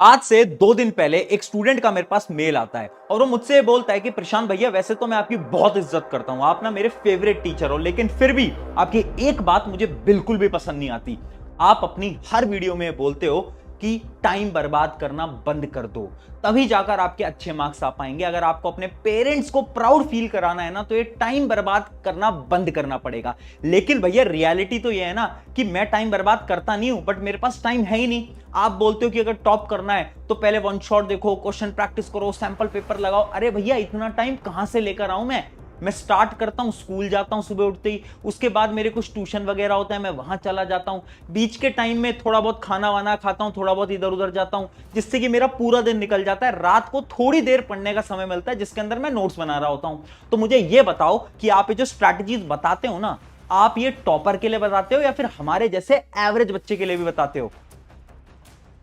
आज से 2 दिन पहले एक स्टूडेंट का मेरे पास मेल आता है और वो मुझसे बोलता है कि प्रशांत भैया, वैसे तो मैं आपकी बहुत इज्जत करता हूं, आप ना मेरे फेवरेट टीचर हो, लेकिन फिर भी आपकी एक बात मुझे बिल्कुल भी पसंद नहीं आती। आप अपनी हर वीडियो में बोलते हो कि टाइम बर्बाद करना बंद कर दो, तभी जाकर आपके अच्छे मार्क्स आ पाएंगे। अगर आपको अपने पेरेंट्स को प्राउड फील कराना है ना, तो ये टाइम बर्बाद करना बंद करना पड़ेगा। लेकिन भैया रियलिटी तो ये है ना कि मैं टाइम बर्बाद करता नहीं हूं, बट मेरे पास टाइम है ही नहीं। आप बोलते हो कि अगर टॉप करना है तो पहले वन शॉट देखो, क्वेश्चन प्रैक्टिस करो, सैंपल पेपर लगाओ। अरे भैया इतना टाइम कहां से लेकर आऊं मैं स्टार्ट करता हूं, स्कूल जाता हूं सुबह उठते ही, उसके बाद मेरे कुछ ट्यूशन वगैरह होता है, मैं वहां चला जाता हूं, बीच के टाइम में थोड़ा बहुत खाना वाना खाता हूं, थोड़ा बहुत इधर उधर जाता हूं, जिससे कि मेरा पूरा दिन निकल जाता है। रात को थोड़ी देर पढ़ने का समय मिलता है जिसके अंदर मैं नोट्स बना रहा होता हूं। तो मुझे यह बताओ कि आप ये जो स्ट्रैटेजीज बताते हो ना, आप ये टॉपर के लिए बताते हो या फिर हमारे जैसे एवरेज बच्चे के लिए भी बताते हो?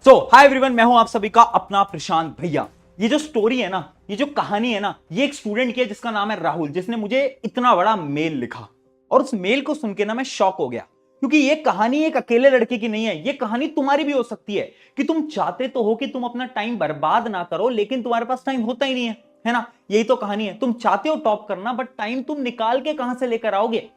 हाय एवरीवन, मैं हूं आप सभी का अपना प्रशांत भैया। ये जो स्टोरी है ना, ये जो कहानी है ना, ये एक स्टूडेंट की है जिसका नाम है राहुल, जिसने मुझे इतना बड़ा मेल लिखा। और उस मेल को सुन के ना मैं शॉक हो गया, क्योंकि ये कहानी एक अकेले लड़के की नहीं है, ये कहानी तुम्हारी भी हो सकती है। कि तुम चाहते तो हो कि तुम अपना टाइम बर्बाद ना करो, लेकिन तुम्हारे पास टाइम होता ही नहीं है ना? यही तो कहानी है। तुम चाहते हो टॉप करना, बट टाइम तुम निकाल के कहां से लेकर आओगे?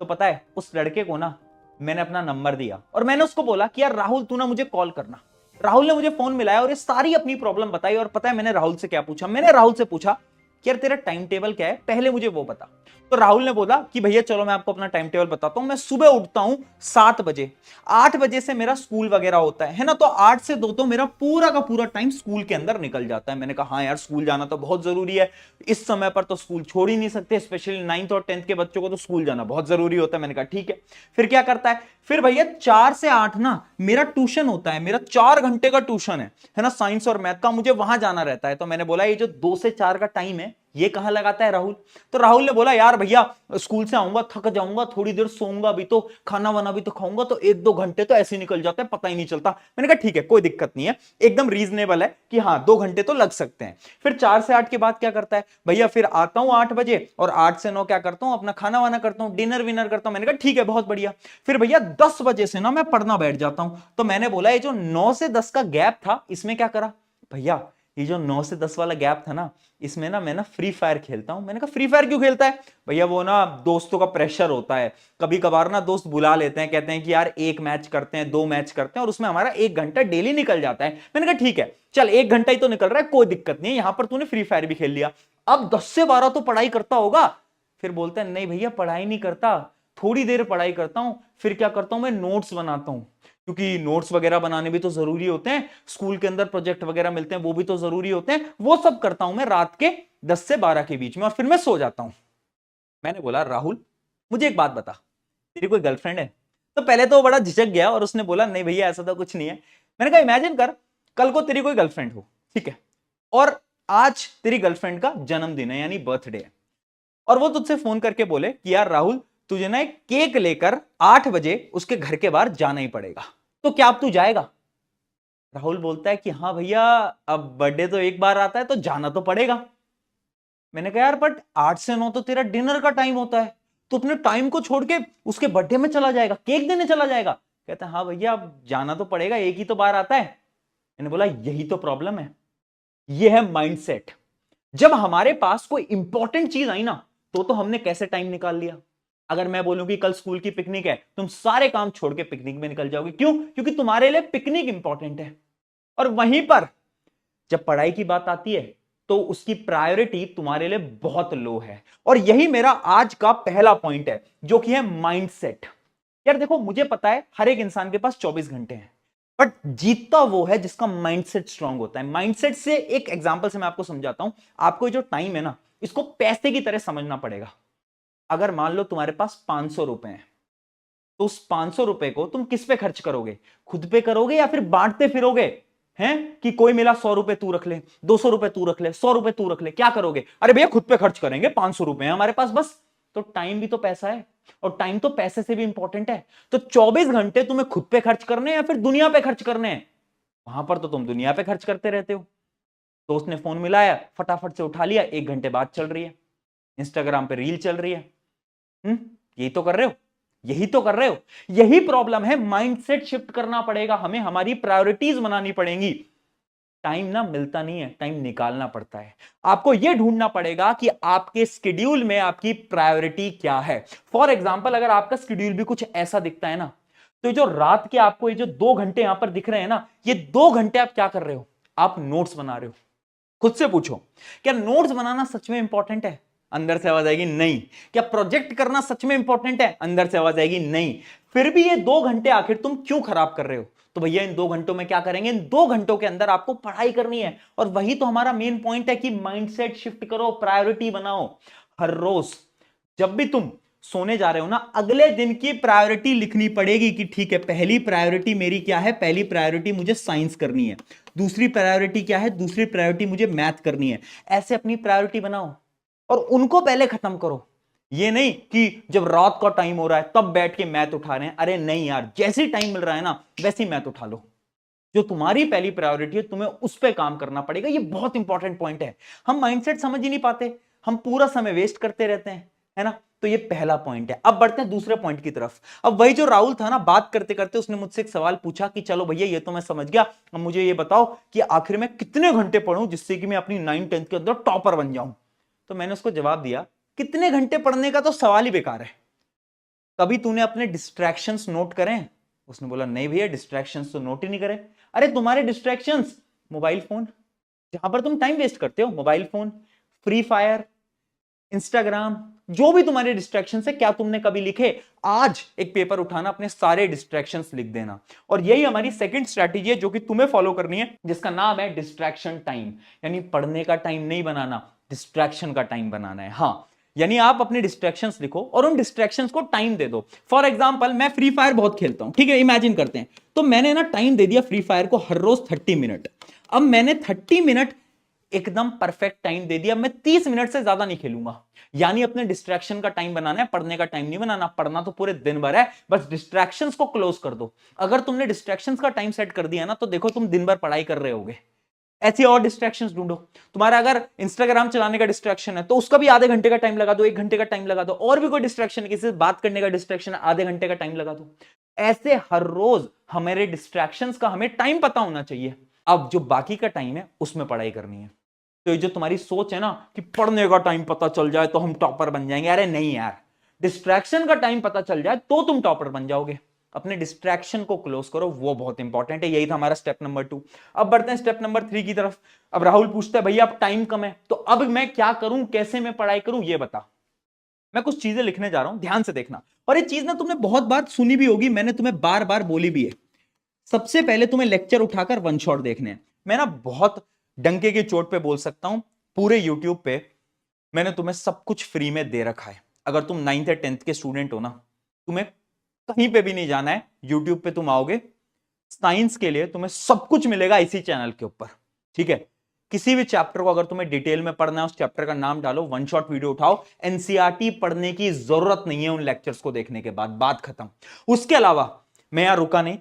तो पता है, उस लड़के को ना मैंने अपना नंबर दिया और मैंने उसको बोला कि यार राहुल, तू ना मुझे कॉल करना। राहुल ने मुझे फोन मिलाया और ये सारी अपनी प्रॉब्लम बताई। और पता है मैंने राहुल से क्या पूछा? मैंने राहुल से पूछा कि यार तेरा टाइम टेबल क्या है, पहले मुझे वो बता। तो राहुल ने बोला कि भैया चलो मैं आपको अपना टाइम टेबल बताता हूं। मैं सुबह उठता हूं 7 बजे, 8 बजे से मेरा स्कूल वगैरह होता है ना, तो 8 से 2 तो मेरा पूरा का पूरा टाइम स्कूल के अंदर निकल जाता है। मैंने कहा हाँ यार, स्कूल जाना तो बहुत जरूरी है, इस समय पर तो स्कूल छोड़ ही नहीं सकते, स्पेशली 9th और 10th के बच्चों को तो स्कूल जाना बहुत जरूरी होता है। मैंने कहा ठीक है। फिर क्या करता है? फिर भैया 4 से 8 ना मेरा ट्यूशन होता है, मेरा 4 घंटे का ट्यूशन है ना, साइंस और मैथ का, मुझे वहां जाना रहता है। तो मैंने बोला ये जो 2 से 4 का टाइम है ये कहां लगाता है राहुल? तो राहुल ने बोला यार भैया, स्कूल से आऊंगा, थक जाऊंगा, थोड़ी देर सोऊंगा भी, तो खाना वाना भी तो खाऊंगा, तो 1-2 घंटे तो ऐसे निकल जाते हैं, पता ही नहीं चलता। मैंने कहा ठीक है, कोई दिक्कत नहीं है, एकदम रीजनेबल है कि हाँ 2 घंटे तो लग सकते हैं। फिर 4 से 8 के बाद क्या करता है भैया? फिर आता हूं 8 बजे और 8 से 9 क्या करता हूं? अपना खाना वाना करता हूं, डिनर विनर करता हूं। मैंने कहा ठीक है, बहुत बढ़िया। फिर भैया 10 बजे से ना मैं पढ़ना बैठ जाता हूं। तो मैंने बोला ये जो 9 से 10 का गैप था, इसमें क्या करा भैया? ये जो 9 से 10 वाला गैप था ना, इसमें ना मैं ना फ्री फायर खेलता हूं। मैंने कहा फ्री फायर क्यों खेलता है भैया? वो ना दोस्तों का प्रेशर होता है, कभी कभार ना दोस्त बुला लेते हैं, कहते हैं कि यार एक मैच करते हैं, 2 मैच करते हैं, और उसमें हमारा 1 घंटा डेली निकल जाता है। मैंने कहा ठीक है, चल 1 घंटा ही तो निकल रहा है, कोई दिक्कत नहीं है, यहां पर तूने फ्री फायर भी खेल लिया, अब 10 से 12 तो पढ़ाई करता होगा। फिर बोलता है नहीं भैया, पढ़ाई नहीं करता, थोड़ी देर पढ़ाई करता हूं। फिर क्या करता हूं? मैं नोट्स बनाता हूं, क्योंकि नोट्स वगैरह बनाने भी तो जरूरी होते हैं, स्कूल के अंदर प्रोजेक्ट वगैरह मिलते हैं वो भी तो जरूरी होते हैं। वो सब करता हूं मैं रात के 10 से 12 के बीच में, और फिर मैं सो जाता हूं। मैंने बोला राहुल, मुझे एक बात बता, तेरी कोई गर्लफ्रेंड है? तो पहले तो वो बड़ा झिझक गया और उसने बोला नहीं भैया, ऐसा तो कुछ नहीं है। मैंने कहा इमेजिन कर, कल को तेरी कोई गर्लफ्रेंड हो, ठीक है, और आज तेरी गर्लफ्रेंड का जन्मदिन है, यानी बर्थडे है, और वो तुझसे फोन करके बोले कि यार राहुल, तुझे ना एक केक लेकर 8 बजे उसके घर के बाहर जाना ही पड़ेगा, तो क्या अब तू जाएगा? राहुल बोलता है कि हाँ भैया, अब बर्थडे तो एक बार आता है तो जाना तो पड़ेगा। मैंने कहा यार बट 8 से 9 तो तेरा डिनर का टाइम होता है, तो अपने टाइम को छोड़ के उसके बर्थडे में चला जाएगा, केक देने चला जाएगा? कहता है हाँ भैया, अब जाना तो पड़ेगा, एक ही तो बार आता है। मैंने बोला यही तो प्रॉब्लम है, ये है माइंडसेट। जब हमारे पास कोई इंपॉर्टेंट चीज आई ना, तो हमने कैसे टाइम निकाल लिया। अगर मैं बोलूं कि कल स्कूल की पिकनिक है, तुम सारे काम छोड़ के पिकनिक में निकल जाओगे। क्यों? क्योंकि तुम्हारे लिए पिकनिक इंपॉर्टेंट है। और वहीं पर जब पढ़ाई की बात आती है, तो उसकी प्रायोरिटी तुम्हारे लिए बहुत लो है। और यही मेरा आज का पहला पॉइंट है, जो कि है माइंडसेट। यार देखो, मुझे पता है हर एक इंसान के पास 24 घंटे हैं, बट जीतता वो है जिसका माइंडसेट स्ट्रांग होता है। माइंडसेट से एक एग्जांपल से मैं आपको समझाता हूं। आपको जो टाइम है ना, इसको पैसे की तरह समझना पड़ेगा। अगर मान लो तुम्हारे पास 500 रुपए हैं, तो उस 500 रुपए को तुम किस पे खर्च करोगे? खुद पे करोगे या फिर बांटते फिरोगे? हैं कि कोई मिला 100 रुपए तू रख ले, 200 रुपए तू रख ले, 100 रुपए तू रख ले, क्या करोगे? अरे भैया खुद पे खर्च करेंगे, 500 रुपए हैं हमारे पास बस। तो टाइम भी तो पैसा है, और टाइम तो पैसे से भी इंपॉर्टेंट है। तो 24 घंटे तुम्हें खुद पे खर्च करने हैं या फिर दुनिया पे खर्च करने हैं? वहां पर तो तुम दुनिया पे खर्च करते रहते हो। दोस्त ने फोन मिलाया, फटाफट से उठा लिया, 1 घंटे बाद चल रही है, इंस्टाग्राम पे रील चल रही है। यही तो कर रहे हो, यही तो कर रहे हो। यही प्रॉब्लम है, माइंडसेट शिफ्ट करना पड़ेगा हमें, हमारी प्रायोरिटीज बनानी पड़ेंगी। टाइम ना मिलता नहीं है, टाइम निकालना पड़ता है। आपको यह ढूंढना पड़ेगा कि आपके स्केड्यूल में आपकी प्रायोरिटी क्या है। फॉर एग्जाम्पल, अगर आपका स्केड्यूल भी कुछ ऐसा दिखता है ना, तो ये जो रात के आपको ये जो 2 घंटे यहां पर दिख रहे हैं ना, ये 2 घंटे आप क्या कर रहे हो? आप नोट्स बना रहे हो। खुद से पूछो, क्या नोट्स बनाना सच में इंपॉर्टेंट है? अंदर से आवाज आएगी नहीं। क्या प्रोजेक्ट करना सच में इंपॉर्टेंट है? अंदर से आवाज आएगी नहीं। फिर भी ये 2 घंटे आखिर तुम क्यों खराब कर रहे हो? तो भैया इन 2 घंटों में क्या करेंगे? इन 2 घंटों के अंदर आपको पढ़ाई करनी है। और वही तो हमारा मेन पॉइंट है कि माइंडसेट शिफ्ट करो, प्रायोरिटी बनाओ। हर रोज जब भी तुम सोने जा रहे हो ना, अगले दिन की प्रायोरिटी लिखनी पड़ेगी कि ठीक है, पहली प्रायोरिटी मेरी क्या है? पहली प्रायोरिटी मुझे साइंस करनी है। दूसरी प्रायोरिटी क्या है? दूसरी प्रायोरिटी मुझे मैथ करनी है। ऐसे अपनी प्रायोरिटी बनाओ और उनको पहले खत्म करो। ये नहीं कि जब रात का टाइम हो रहा है तब बैठ के मैथ उठा रहे हैं। अरे नहीं यार, जैसे टाइम मिल रहा है ना वैसे ही मैथ उठा लो। जो तुम्हारी पहली प्रायोरिटी है तुम्हें उस पर काम करना पड़ेगा। ये बहुत इंपॉर्टेंट पॉइंट है। हम माइंडसेट समझ ही नहीं पाते, हम पूरा समय वेस्ट करते रहते हैं, है ना। तो ये पहला पॉइंट है। अब बढ़ते हैं दूसरे पॉइंट की तरफ। अब वही जो राहुल था ना, बात करते करते उसने मुझसे एक सवाल पूछा कि चलो भैया ये तो मैं समझ गया, अब मुझे ये बताओ कि आखिर में कितने घंटे पढूं जिससे कि मैं अपनी 9th-10th के अंदर टॉपर बन जाऊं। तो मैंने उसको जवाब दिया, कितने घंटे पढ़ने का तो सवाल ही बेकार है। कभी तूने अपने डिस्ट्रैक्शंस नोट करें? उसने बोला नहीं भैया, डिस्ट्रैक्शंस तो नोट ही नहीं करे। अरे तुम्हारे डिस्ट्रैक्शंस मोबाइल फोन, जहां पर तुम टाइम वेस्ट करते हो, mobile phone, free fire, Instagram, जो भी तुम्हारे डिस्ट्रैक्शन है, क्या तुमने कभी लिखे? आज एक पेपर उठाना, अपने सारे डिस्ट्रैक्शंस लिख देना। और यही हमारी सेकंड स्ट्रैटेजी है जो कि तुम्हें फॉलो करनी है, जिसका नाम है डिस्ट्रैक्शन टाइम। यानी पढ़ने का टाइम नहीं बनाना, डिस्ट्रैक्शन का टाइम बनाना है। हाँ, यानी आप अपने डिस्ट्रैक्शंस लिखो और उन डिस्ट्रैक्शंस को टाइम दे दो। फॉर एग्जांपल, मैं फ्री फायर बहुत खेलता हूं, ठीक है, इमेजिन करते हैं। तो मैंने ना टाइम दे दिया फ्री फायर को हर रोज 30 मिनट। अब मैंने 30 मिनट एकदम परफेक्ट टाइम दे दिया, मैं 30 मिनट से ज्यादा नहीं खेलूंगा। यानी अपने डिस्ट्रैक्शन का टाइम बनाना है, पढ़ने का टाइम नहीं बनाना। पढ़ना तो पूरे दिन भर है, बस डिस्ट्रैक्शंस को क्लोज कर दो। अगर तुमने डिस्ट्रैक्शंस का टाइम सेट कर दिया ना, तो देखो तुम दिन भर पढ़ाई कर रहे होगे। ऐसी और डिस्ट्रैक्शंस ढूंढो। तुम्हारा अगर इंस्टाग्राम चलाने का डिस्ट्रैक्शन है तो उसका भी आधे घंटे का टाइम लगा दो, 1 घंटे का टाइम लगा दो। और भी कोई डिस्ट्रैक्शन है, किसी से बात करने का डिस्ट्रैक्शन है, आधे घंटे का टाइम लगा दो। ऐसे हर रोज हमारे डिस्ट्रैक्शंस का हमें टाइम पता होना चाहिए। अब जो बाकी का टाइम है उसमें पढ़ाई करनी है। तो ये जो तुम्हारी सोच है ना कि पढ़ने का टाइम पता चल जाए तो हम टॉपर बन जाएंगे, अरे नहीं यार, डिस्ट्रैक्शन का टाइम पता चल जाए तो तुम टॉपर बन जाओगे। अपने डिस्ट्रैक्शन को क्लोज करो, वो बहुत इंपॉर्टेंट है। यही था हमारा स्टेप नंबर 2। अब बढ़ते हैं स्टेप नंबर 3 की तरफ। अब राहुल पूछता है, भैया अब टाइम कम है तो अब मैं क्या करूं, कैसे मैं पढ़ाई करूं, ये बता। मैं कुछ चीजें लिखने जा रहा हूं, ध्यान से देखना। और ये चीज ना तुमने बहुत बार सुनी भी होगी, मैंने तुम्हें बार बार बोली भी है। सबसे पहले तुम्हें लेक्चर उठाकर वन शॉट देखने हैं। मैं ना बहुत डंके की चोट पे बोल सकता हूं, पूरे यूट्यूब पे मैंने तुम्हें सब कुछ फ्री में दे रखा है। अगर तुम 9th या 10th के स्टूडेंट हो ना, तुम्हें कहीं पे भी नहीं जाना है, यूट्यूब पे तुम आओगे, साइंस के लिए तुम्हें सब कुछ मिलेगा इसी चैनल के ऊपर। ठीक है, किसी भी चैप्टर को अगर तुम्हें डिटेल में पढ़ना है, उस चैप्टर का नाम डालो, वन शॉट वीडियो उठाओ। एनसीईआरटी पढ़ने की जरूरत नहीं है उन लेक्चर्स को देखने के बाद, बात खत्म। उसके अलावा मैं यहां रुका नहीं,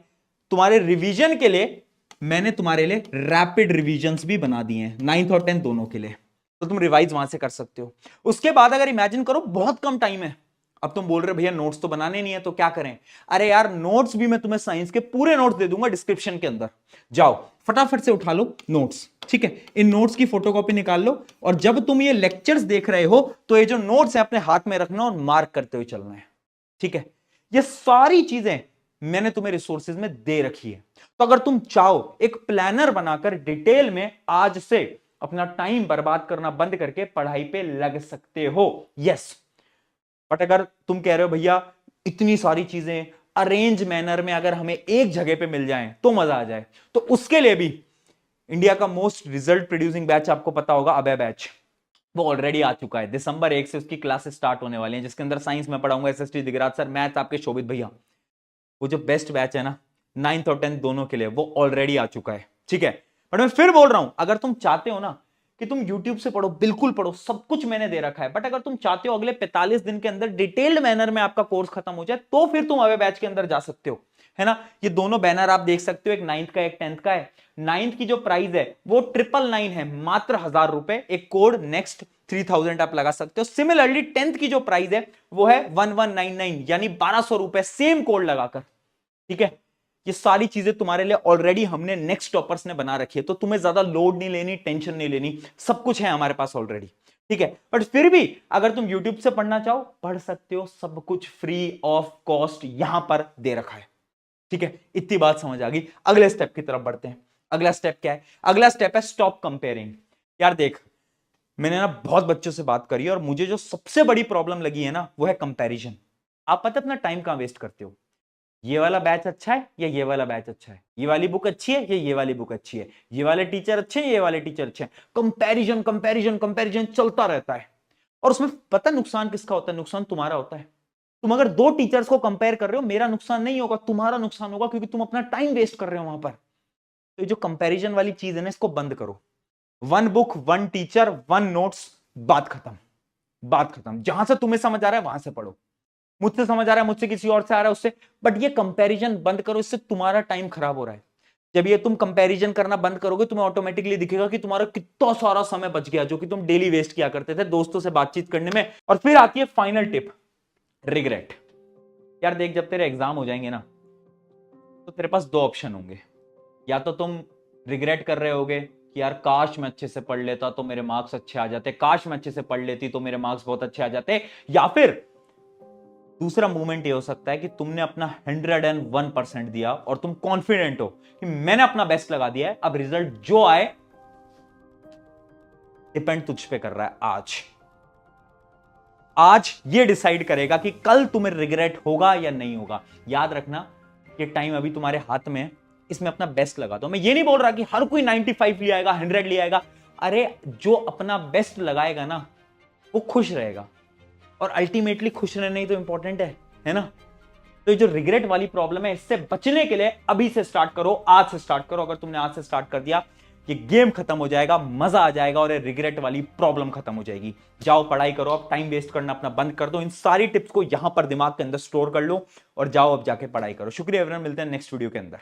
तुम्हारे रिवीजन के लिए मैंने तुम्हारे लिए रैपिड रिवीजन्स भी बना दिए हैं, 9th और 10th दोनों के लिए। तो तुम रिवाइज वहां से कर सकते हो। उसके बाद अगर इमेजिन करो बहुत कम टाइम है, अब तुम बोल रहे भैया नोट्स तो बनाने नहीं है तो क्या करें? अरे यार, नोट्स भी मैं तुम्हें साइंस के पूरे नोट्स दे दूंगा डिस्क्रिप्शन के अंदर। जाओ फटाफट से उठा लो नोट्स, ठीक है, इन नोट्स की फोटोकॉपी निकाल लो। और जब तुम ये लेक्चर्स देख रहे हो तो ये जो नोट्स है अपने हाथ में रखना और मार्क करते हुए चलना है। ठीक है, ये सारी चीजें मैंने तुम्हें रिसोर्सेज में दे रखी है। तो अगर तुम चाहो, एक प्लानर बनाकर डिटेल में आज से अपना टाइम बर्बाद करना बंद करके पढ़ाई पे लग सकते हो। यस, बट अगर तुम कह रहे हो भैया इतनी सारी चीजें अरेंज मैनर में अगर हमें एक जगह पे मिल जाएं तो मजा आ जाए, तो उसके लिए भी इंडिया का मोस्ट रिजल्ट प्रोड्यूसिंग बैच आपको पता होगा, अभय बैच, वो ऑलरेडी आ चुका है। दिसंबर 1 से उसकी क्लासेस स्टार्ट होने वाली हैं, जिसके अंदर साइंस में पढ़ाऊंगा एसएसटी दिगराज सर, मैथ आपके शोभित भैया। वो जो बेस्ट बैच है ना 9th और 10th दोनों के लिए, वो ऑलरेडी आ चुका है। ठीक है, बट मैं फिर बोल रहा हूं, अगर तुम चाहते हो ना कि तुम YouTube से पढ़ो, बिल्कुल पढ़ो, सब कुछ मैंने दे रखा है। बट अगर तुम चाहते हो अगले 45 दिन के अंदर डिटेल्ड मैनर में आपका कोर्स खत्म हो जाए, तो फिर तुम अवे बैच के अंदर जा सकते हो, है ना। ये दोनों बैनर आप देख सकते हो, एक 9th का एक 10th का है। 9th की जो प्राइस है वो 999 है, मात्र 1000 रुपए। एक कोड नेक्स्ट 3000 आप लगा सकते हो। सिमिलरली 10th की जो प्राइस है वो है 1199, यानी 1200 रुपए, सेम कोड लगाकर। ठीक है, ये सारी चीजें तुम्हारे लिए ऑलरेडी हमने नेक्स्ट टॉपर्स ने बना रखी है, तो तुम्हें ज्यादा लोड नहीं लेनी, टेंशन नहीं लेनी, सब कुछ है हमारे पास ऑलरेडी, ठीक है। बट फिर भी अगर तुम यूट्यूब से पढ़ना चाहो पढ़ सकते हो, सब कुछ फ्री ऑफ कॉस्ट यहां पर दे रखा है, ठीक है। इतनी बात समझ आ गई, अगले स्टेप की तरफ बढ़ते हैं। अगला स्टेप क्या है? अगला स्टेप है स्टॉप कंपेयरिंग। यार देख, मैंने ना बहुत बच्चों से बात करी और मुझे जो सबसे बड़ी प्रॉब्लम लगी है ना वो है कंपैरिजन। आप पता अपना टाइम कहां वेस्ट करते हो? ये वाला बैच अच्छा है या ये वाला बैच अच्छा है, ये वाली बुक अच्छी है या ये वाली बुक अच्छी है, ये वाले टीचर अच्छे हैं ये वाले टीचर अच्छे हैं। कंपैरिजन कंपैरिजन कंपैरिजन चलता रहता है, और उसमें पता नुकसान किसका होता है? नुकसान तुम्हारा होता है। तुम अगर दो टीचर्स को कंपेयर कर रहे हो, मेरा नुकसान नहीं होगा, तुम्हारा नुकसान होगा, क्योंकि तुम अपना टाइम वेस्ट कर रहे हो वहां पर। तो ये जो कंपैरिजन वाली चीज है ना, इसको बंद करो। One book, one teacher, one notes, बात खत्म, बात खत्म। जहां से तुम्हें समझ आ रहा है वहां से पढ़ो, मुझसे समझ आ रहा है, मुझसे किसी और से आ रहा है उससे, बट ये कंपैरिजन बंद करो, इससे तुम्हारा टाइम खराब हो रहा है। जब ये तुम कंपैरिजन करना बंद करोगे, तुम्हें ऑटोमेटिकली दिखेगा कि तुम्हारा कितना सारा समय बच गया जो कि तुम डेली वेस्ट किया करते थे दोस्तों से बातचीत करने में। और फिर आती है फाइनल टिप, रिग्रेट। यार देख, जब तेरे एग्जाम हो जाएंगे ना, तो तेरे पास दो ऑप्शन होंगे। या तो तुम रिग्रेट कर रहे होगे कि यार काश मैं अच्छे से पढ़ लेता तो मेरे मार्क्स अच्छे आ जाते, काश मैं अच्छे से पढ़ लेती तो मेरे मार्क्स बहुत अच्छे आ जाते। या फिर दूसरा मूवमेंट ये हो सकता है कि तुमने अपना 101% दिया और तुम कॉन्फिडेंट हो कि मैंने अपना बेस्ट लगा दिया है, अब रिजल्ट जो आए डिपेंड तुझ पे कर रहा है। आज ये डिसाइड करेगा कि कल तुम्हें रिग्रेट होगा या नहीं होगा। याद रखना, ये टाइम अभी तुम्हारे हाथ में है, इसमें अपना बेस्ट लगा दो। मैं ये नहीं बोल रहा कि हर कोई 95 ले आएगा, 100 ले आएगा। अरे जो अपना बेस्ट लगाएगा ना वो खुश रहेगा, और अल्टीमेटली खुश रहना ही तो इंपॉर्टेंट है ना। तो ये जो रिग्रेट वाली प्रॉब्लम है, इससे बचने के लिए अभी से स्टार्ट करो, आज से स्टार्ट करो। अगर तुमने आज से स्टार्ट कर दिया, ये गेम खत्म हो जाएगा, मजा आ जाएगा और ये रिग्रेट वाली प्रॉब्लम खत्म हो जाएगी। जाओ पढ़ाई करो, अब टाइम वेस्ट करना अपना बंद कर दो। इन सारी टिप्स को यहां पर दिमाग के अंदर स्टोर कर लो और जाओ अब जाके पढ़ाई करो। शुक्रिया एवरीवन, मिलते हैं नेक्स्ट वीडियो के अंदर।